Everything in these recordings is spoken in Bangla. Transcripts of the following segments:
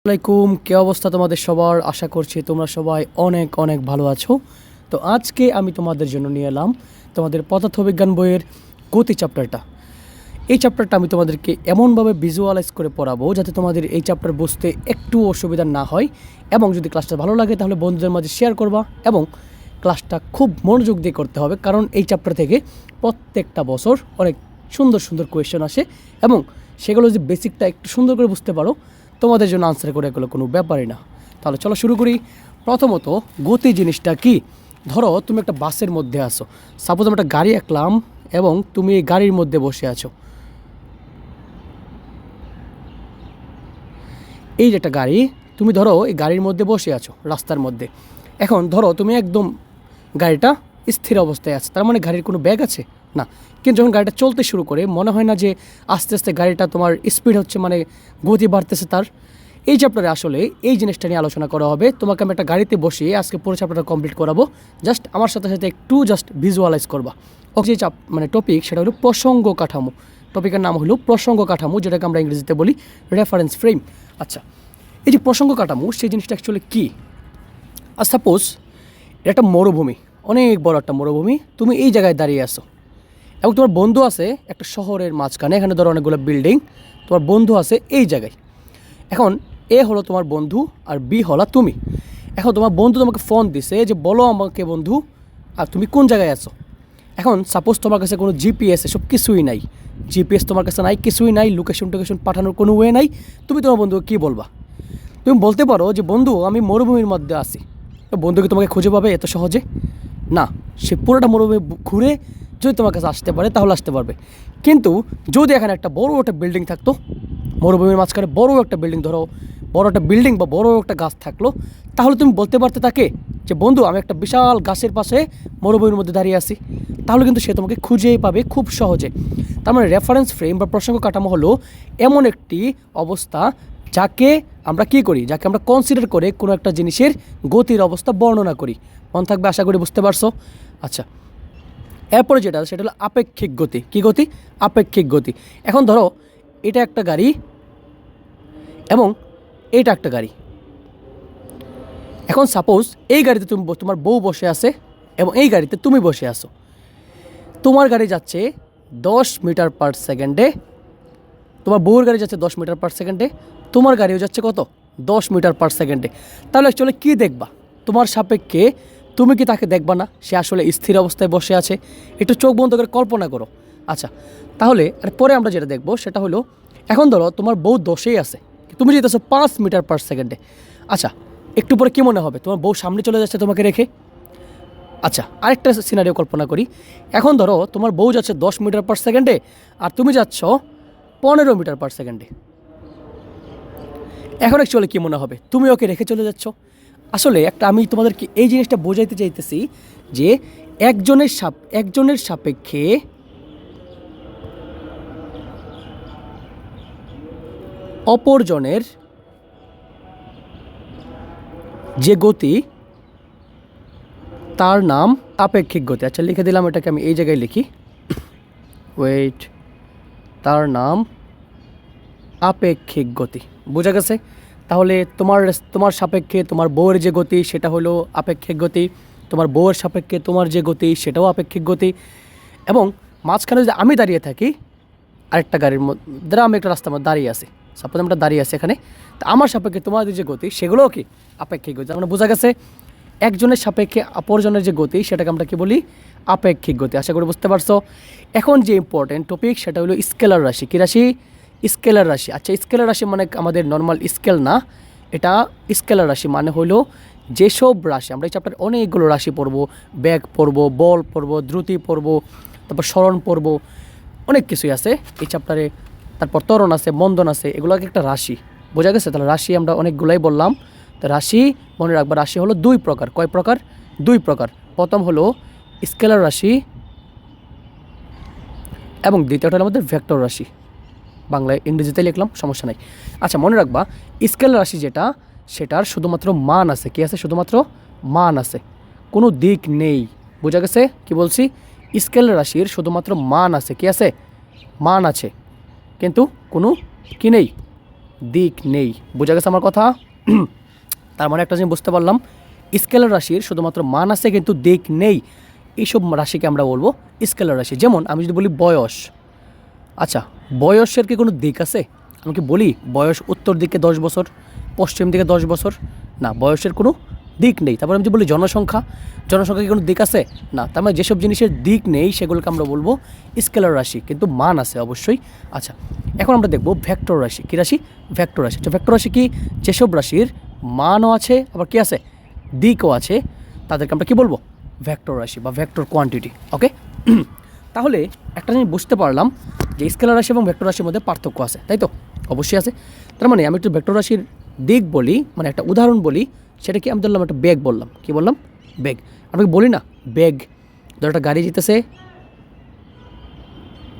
আসসালামাইকুম, কে অবস্থা তোমাদের সবার? আশা করছি তোমরা সবাই অনেক অনেক ভালো আছো। তো আজকে আমি তোমাদের জন্য নিয়ে এলাম তোমাদের পদার্থবিজ্ঞান বইয়ের গতি চ্যাপ্টারটা। এই চ্যাপ্টারটা আমি তোমাদেরকে এমনভাবে ভিজুয়ালাইজ করে পড়াবো যাতে তোমাদের এই চ্যাপ্টার বুঝতে একটু অসুবিধা না হয়, এবং যদি ক্লাসটা ভালো লাগে তাহলে বন্ধুদের মাঝে শেয়ার করবা, এবং ক্লাসটা খুব মনোযোগ দিয়ে করতে হবে, কারণ এই চ্যাপ্টার থেকে প্রত্যেকটা বছর অনেক সুন্দর সুন্দর কোয়েশ্চেন আসে, এবং সেগুলো যদি বেসিকটা একটু সুন্দর করে বুঝতে পারো তোমাদের জন্য আনসার করে এগুলো কোনো ব্যাপারই না। তাহলে চলো শুরু করি। প্রথমত, গতি জিনিসটা কি? ধরো তুমি একটা বাসের মধ্যে আছো, সাপোজ আমি একটা গাড়ি আঁকলাম এবং তুমি এই গাড়ির মধ্যে বসে আছো। এই যে একটা গাড়ি, তুমি ধরো এই গাড়ির মধ্যে বসে আছো রাস্তার মধ্যে। এখন ধরো তুমি একদম গাড়িটা স্থির অবস্থায় আছে, তার মানে গাড়ির কোনো ব্যাগ আছে না। কিন্তু যখন গাড়িটা চলতে শুরু করে মনে হয় না যে আস্তে আস্তে গাড়িটা তোমার স্পিড হচ্ছে, মানে গতি বাড়তেছে তার। এই চ্যাপ্টারে আসলে এই জিনিসটা নিয়ে আলোচনা করা হবে। তোমাকে আমি একটা গাড়িতে বসিয়ে আজকে পুরো চ্যাপ্টারটা কমপ্লিট করাবো। জাস্ট আমার সাথে সাথে একটু জাস্ট ভিজুয়ালাইজ করবা। ওকে, যে টপিক সেটা হলো প্রসঙ্গ কাঠামো। টপিকের নাম হলো প্রসঙ্গ কাঠামো, যেটাকে আমরা ইংরেজিতে বলি রেফারেন্স ফ্রেম। আচ্ছা, এই যে প্রসঙ্গ কাঠামো, সেই জিনিসটা অ্যাকচুয়ালি কী? আর সাপোজ এটা একটা মরুভূমি, অনেক বড় একটা মরুভূমি। তুমি এই জায়গায় দাঁড়িয়ে আসো এবং তোমার বন্ধু আছে একটা শহরের মাঝখানে, এখানে ধরো অনেকগুলো বিল্ডিং। তোমার বন্ধু আছে এই জায়গায়। এখন এ হলো তোমার বন্ধু আর বি হলো তুমি। এখন তোমার বন্ধু তোমাকে ফোন দিছে যে বলো আমাকে বন্ধু, আর তুমি কোন জায়গায় আছো। এখন সাপোজ তোমার কাছে কোনো জিপিএস এসব কিছুই নাই, জিপিএস তোমার কাছে নাই, কিছুই নাই, লোকেশন টোকেশন পাঠানোর কোনো ওয়ে নাই। তুমি তোমার বন্ধুকে কী বলবা? তুমি বলতে পারো যে বন্ধু আমি মরুভূমির মধ্যে আছি। বন্ধুকে তোমাকে খুঁজে পাবে এত সহজে? না, সে পুরোটা মরুভূমি ঘুরে যদি তোমার কাছে আসতে পারে তাহলে আসতে পারবে। কিন্তু যদি এখানে একটা বড় একটা বিল্ডিং থাকতো, মরুভূমির মাঝখানে বড় একটা বিল্ডিং, ধরো বড় একটা বিল্ডিং বা বড় একটা গাছ থাকলো, তাহলে তুমি বলতে পারতে তাকে যে বন্ধু আমি একটা বিশাল গাছের পাশে মরুভূমির মধ্যে দাঁড়িয়ে আছি। তাহলে কিন্তু সে তোমাকে খুঁজেই পাবে খুব সহজে। তার মানে রেফারেন্স ফ্রেম বা প্রসঙ্গ কাঠামো হলো এমন একটি অবস্থা যাকে আমরা কী করি, যাকে আমরা কনসিডার করে কোনো একটা জিনিসের গতির অবস্থা বর্ণনা করি। মন থাকবে, আশা করি বুঝতে পারছো। আচ্ছা, এরপরে যেটা সেটা হলো আপেক্ষিক গতি। কী গতি? আপেক্ষিক গতি। এখন ধরো এটা একটা গাড়ি এবং এটা একটা গাড়ি। এখন সাপোজ এই গাড়িতে তোমার বউ বসে আছে এবং এই গাড়িতে তুমি বসে আছো। তোমার গাড়ি যাচ্ছে 10 মিটার পার সেকেন্ডে, তোমার বউয়ের গাড়ি যাচ্ছে 10 মিটার পার সেকেন্ডে, তোমার গাড়িও যাচ্ছে কত? 10 মিটার পার সেকেন্ডে। তাহলে অ্যাকচুয়ালি কী দেখবা? তোমার সাপেক্ষে তুমি কি তাকে দেখবা না? সে আসলে স্থির অবস্থায় বসে আছে। একটু চোখ বন্ধ করে কল্পনা করো। আচ্ছা, তাহলে আর পরে আমরা যেটা দেখব সেটা হলো, এখন ধরো তোমার বউ 10-এই আছে, তুমি যেতেছো 5 মিটার পার সেকেন্ডে। আচ্ছা, একটু পরে কী মনে হবে? তোমার বউ সামনে চলে যাচ্ছে তোমাকে রেখে। আচ্ছা, আরেকটা সিনারিও কল্পনা করি। এখন ধরো তোমার বউ যাচ্ছে 10 মিটার পার সেকেন্ডে আর তুমি যাচ্ছ 15 মিটার পার সেকেন্ডে। এখন অ্যাকচুয়ালি কী মনে হবে? তুমি ওকে রেখে চলে যাচ্ছ। আসলে একটা আমি তোমাদেরকে এই জিনিসটা বোঝাইতে চাইতেছি যে একজনের সাপেক্ষে অপরজনের যে গতি তার নাম আপেক্ষিক গতি। আচ্ছা, লিখে দিলাম, এটাকে আমি এই জায়গায় লিখি, ওয়েট, তার নাম আপেক্ষিক গতি। বোঝা গেছে? তাহলে তোমার সাপেক্ষে তোমার বউয়ের যে গতি সেটা হলো আপেক্ষিক গতি, তোমার বউয়ের সাপেক্ষে তোমার যে গতি সেটাও আপেক্ষিক গতি। এবং মাঝখানে যদি আমি দাঁড়িয়ে থাকি আরেকটা গাড়ির মধ্যে, আমি একটা রাস্তার মধ্যে দাঁড়িয়ে আছি, সাপোজ আমরা দাঁড়িয়ে আছি এখানে, তো আমার সাপেক্ষে তোমাদের যে গতি সেগুলোও কি আপেক্ষিক গতি। আমরা বোঝা গেছে একজনের সাপেক্ষে অপরজনের যে গতি সেটাকে আমরা কি বলি? আপেক্ষিক গতি। আশা করি বুঝতে পারছো। এখন যে ইম্পর্টেন্ট টপিক সেটা হলো স্কেলার রাশি। কী রাশি? স্কেলার রাশি। আচ্ছা, স্কেলার রাশি মানে আমাদের নর্মাল স্কেল না, এটা স্কেলার রাশি মানে হলো যেসব রাশি, আমরা এই চ্যাপ্টারে অনেকগুলো রাশি পড়বো, বেগ পড়বো, বল পড়বো, দ্রুতি পড়বো, তারপর স্মরণ পড়বো, অনেক কিছুই আছে এই চ্যাপ্টারে। তারপর ত্বরণ আছে, মন্দন আছে, এগুলো একটা রাশি। বোঝা গেছে? তাহলে রাশি আমরা অনেকগুলাই বললাম। তো রাশি মনে রাখবা, রাশি হলো 2 প্রকার। কয় প্রকার? 2 প্রকার। প্রথম হলো স্কেলার রাশি এবং দ্বিতীয়টা হলো আমাদের ভেক্টর রাশি। বাংলায় ইংরেজিতে লিখলাম, সমস্যা নাই। আচ্ছা, মনে রাখবা স্কেলার রাশি যেটা, সেটার শুধুমাত্র মান আছে। কি আছে? শুধুমাত্র মান আছে, কোনো দিক নেই। বোঝা গেছে কি বলছি? স্কেলার রাশির শুধুমাত্র মান আছে। কি আছে? মান আছে, কিন্তু কোনো কি নেই? দিক নেই। বোঝা গেছে আমার কথা? তার মানে একটা জিনিস বুঝতে পারলাম, স্কেলার রাশির শুধুমাত্র মান আছে কিন্তু দিক নেই। এইসব রাশিকে আমরা বলবো স্কেলার রাশি। যেমন আমি যদি বলি বয়স, আচ্ছা বয়সের কি কোনো দিক আছে? আমি কি বলি বয়স উত্তর দিকে 10 বছর, পশ্চিম দিকে 10 বছর? না, বয়সের কোনো দিক নেই। তারপর আমি যদি বলি জনসংখ্যা, জনসংখ্যা কি কোনো দিক আছে? না। তার মানে যেসব জিনিসের দিক নেই সেগুলোকে আমরা বলবো স্কেলার রাশি, কিন্তু মান আছে অবশ্যই। আচ্ছা, এখন আমরা দেখব ভেক্টর রাশি। কী রাশি? ভেক্টর রাশি। তো ভেক্টর রাশি কি? যেসব রাশির মানও আছে আবার কি আছে, দিকও আছে, তাদেরকে আমরা কি বলবো? ভেক্টর রাশি বা ভেক্টর কোয়ান্টিটি। ওকে, তাহলে একটা জিনিস বুঝতে পারলাম যে স্কেলার রাশি এবং ভেক্টর রাশির মধ্যে পার্থক্য আছে, তাই তো? অবশ্যই আছে। তার মানে আমি একটু ভেক্টর রাশির দিক বলি, মানে একটা উদাহরণ বলি। সেটা কি? আমি ধরলাম একটা ব্যাগ বললাম। কি বললাম? ব্যাগ। আমি বলি না ব্যাগ, ধর একটা গাড়ি যেতেছে,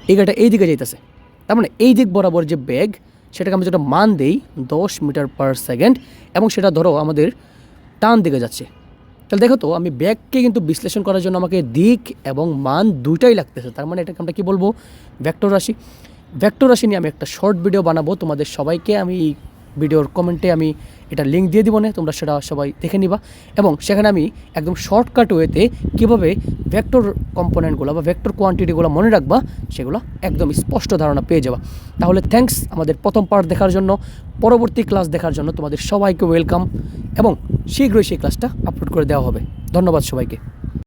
এই গাড়িটা এই দিকে যেতেছে, তার মানে এই দিক বরাবর যে ব্যাগ, সেটাকে আমি যেটা মান দেই 10 মিটার পার সেকেন্ড, এবং সেটা ধরো আমাদের টান দিকে যাচ্ছে। তাহলে দেখো তো, আমি ব্যাগকে কিন্তু বিশ্লেষণ করার জন্য আমাকে দিক এবং মান দুইটাই লাগতেছে। তার মানে এটাকে আমরা কী বলবো? ভেক্টর রাশি। ভেক্টর রাশি নিয়ে আমি একটা শর্ট ভিডিও বানাবো তোমাদের সবাইকে। আমি ভিডিওর কমেন্টে আমি এটা লিঙ্ক দিয়ে দিব না, তোমরা সেটা সবাই দেখে নিবা, এবং সেখানে আমি একদম শর্টকাট ওয়েতে কীভাবে ভেক্টর কম্পোনেন্টগুলো বা ভেক্টর কোয়ান্টিটিগুলো মনে রাখবা সেগুলো একদম স্পষ্ট ধারণা পেয়ে যাবা। তাহলে থ্যাঙ্কস আমাদের প্রথম পার্ট দেখার জন্য। পরবর্তী ক্লাস দেখার জন্য তোমাদের সবাইকে ওয়েলকাম, এবং শীঘ্রই সেই ক্লাসটা আপলোড করে দেওয়া হবে। ধন্যবাদ সবাইকে।